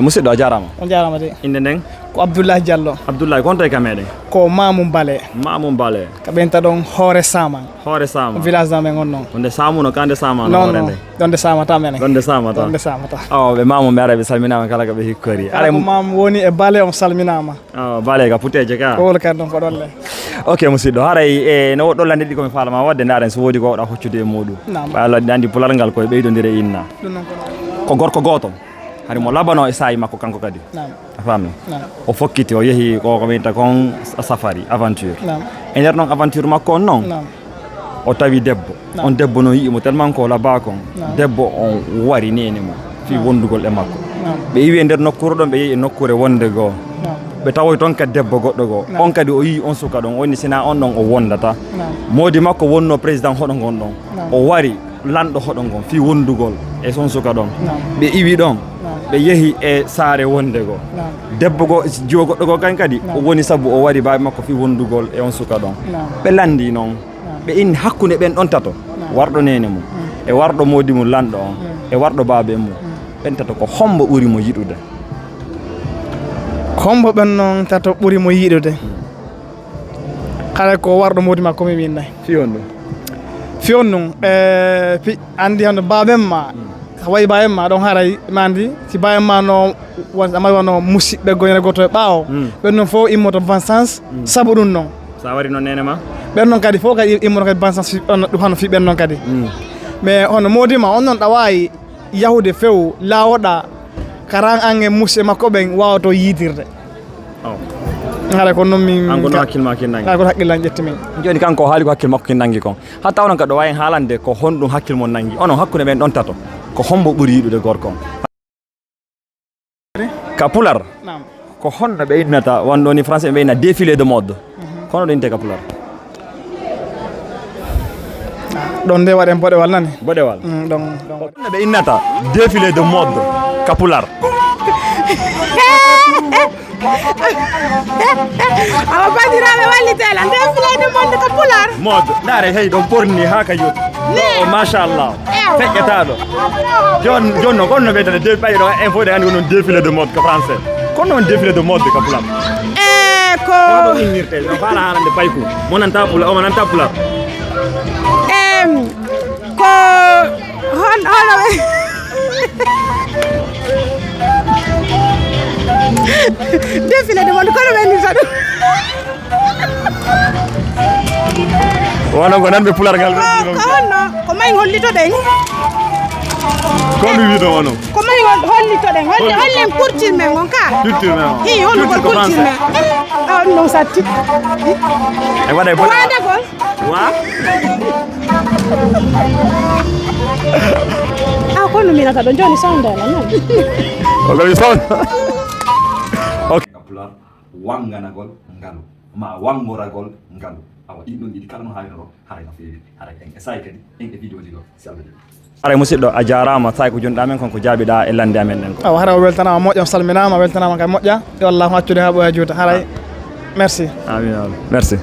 musidɗo a jarama. On jarama de. Inde nden Ko Abdoulaye Diallo. Abdoulaye gonto e kameɗen. Ko Mamum Bale. Mamum Bale. Ka ɓenta ɗon Hoore Sama. Hoore Sama. Village ɗamen on noon. Onde samuno kande sama no Non hoore non. nde. Donde samata menen. Donde samata. Donde samata. Ɓe Mamum ɓe ara ɓe salminama kala koɓe hikkori. Kala ko Mamum woni e Bale on salminama. Bale ka puteje ka. Ko wol kan ɗon ko ɗon le. Ok musidɗo haray no woɗɗo lande ɗi komi falama wadde ndaren so woodi ko waɗa hoccude e muɗum. ɓa Allah andi pulal ngal koye ɓeydodire inna. Ɗum noon ko gorko goto hari mo labano e sayi makko kanko kadi. A fammi o fokkiti o yeehi ko wiyta kon safari aventure e nder noon aventure makko on noon o tawi debbo on debbo no yi'imo tellement ko laba kon debbo on wari nene mo fi wondugol e makko ɓe iwi e nder nokkure ɗon ɓe yehi e nokkure wonde goo ɓe tawoy toon kadi debbo goɗɗo goo on kadi o yi on suka ɗon woni sina on ɗon o wondata modi makko wonno président hoɗo gon ɗon o wari lanɗo hoɗo gon fi wondugol e son suka ɗon ɓe iwi ɗon ɓe yehi e saare wonde goo debbo go jiwo goɗɗo goo kan kadi o woni sabu o wari bawi makko fi wondugol e on suka ɗon ɓe landi noon ɓe inni hakkude ɓen ɗon tato warɗo nene mum e warɗo modi mum lanɗo on e warɗo baabe mum ɓen tato ko hombo ɓuri mo yiɗude hombo ɓen noon tato ɓuri mo yiɗude kala ko warɗo modi makko mi winnay fiyon ɗum fiyon ɗum andi hono baben ma way bayen ma ɗon haray mandi si bayen ma no amay wono musidɓe goyene goto e ɓaawo ɓen noon fof immoto vansance sabu ɗum noon sa wari noon nene ma ɓen noon kadi fof kadi immoto kadi vansance ɗum hano fi ɓen noon kadi mais hono modima on noon ɗa wawi yahude few lawoɗa karan an e musidɓe makko ɓen wawato yiidirde haɗa ko noon min an kono hakkille ma kinnangi haɗa koto hakkille an ƴetti min joni kanko o haali ko hakkille makko kinnangi kon ha taw noon kadi ɗo wawi haalande ko honɗum hakkille mon nangi onon hakkude ɓen ɗon tato ko hombo ɓuri yiɗude gorko on ka pular ko honno ɓe innata wonɗo ni français ɓe ɓeyna défilé de mode kono ɗo inte ka pular ɗon nde waɗen boɗewal nani boɗewal ɗon honno ɓe innata défilé de mode ka pular awa bandiraɓe wallitela défilé de mode ka pular mode ɗare hey ɗon ɓorni ha ka yoti o machallah feƴƴetaɗo joni noon konno ɓeydata ɓayi ɗo info de andi ko noon défilé de mode ka français kono noon défilé de mode ka pular ko ɗo innirte no faala haalande payku mo nanta pular omo nanta pular ko hono défilé de mode kono ɓe innirta ɗum wono ko nanɓe pular ngal ko honno ko may hollito ɗen ko mi wiɗo ono ko may hollito ɗen hollen culture men gon ka culture men hi holugol culture men on non satti e waɗa bo waɗagol wa kono minata ɗo joni sondola non o komi son ok pular wanganagol ngalu ma wangoragol ngalu awa ɗin ɗon ɗiɗi kala no haalino haray no feewi haray en e sayi kadi en e vidéo ji ɗo si Allah jaɓi haray musidɗo a jarama sayi ko joni ɗamen konko jaaɓiɗa e lande amen ɗen ko awa haray o weltanama moƴƴo salminama weltanama kay moƴƴa yo Allah haccude ha ɓoya juuta haray merci amin merci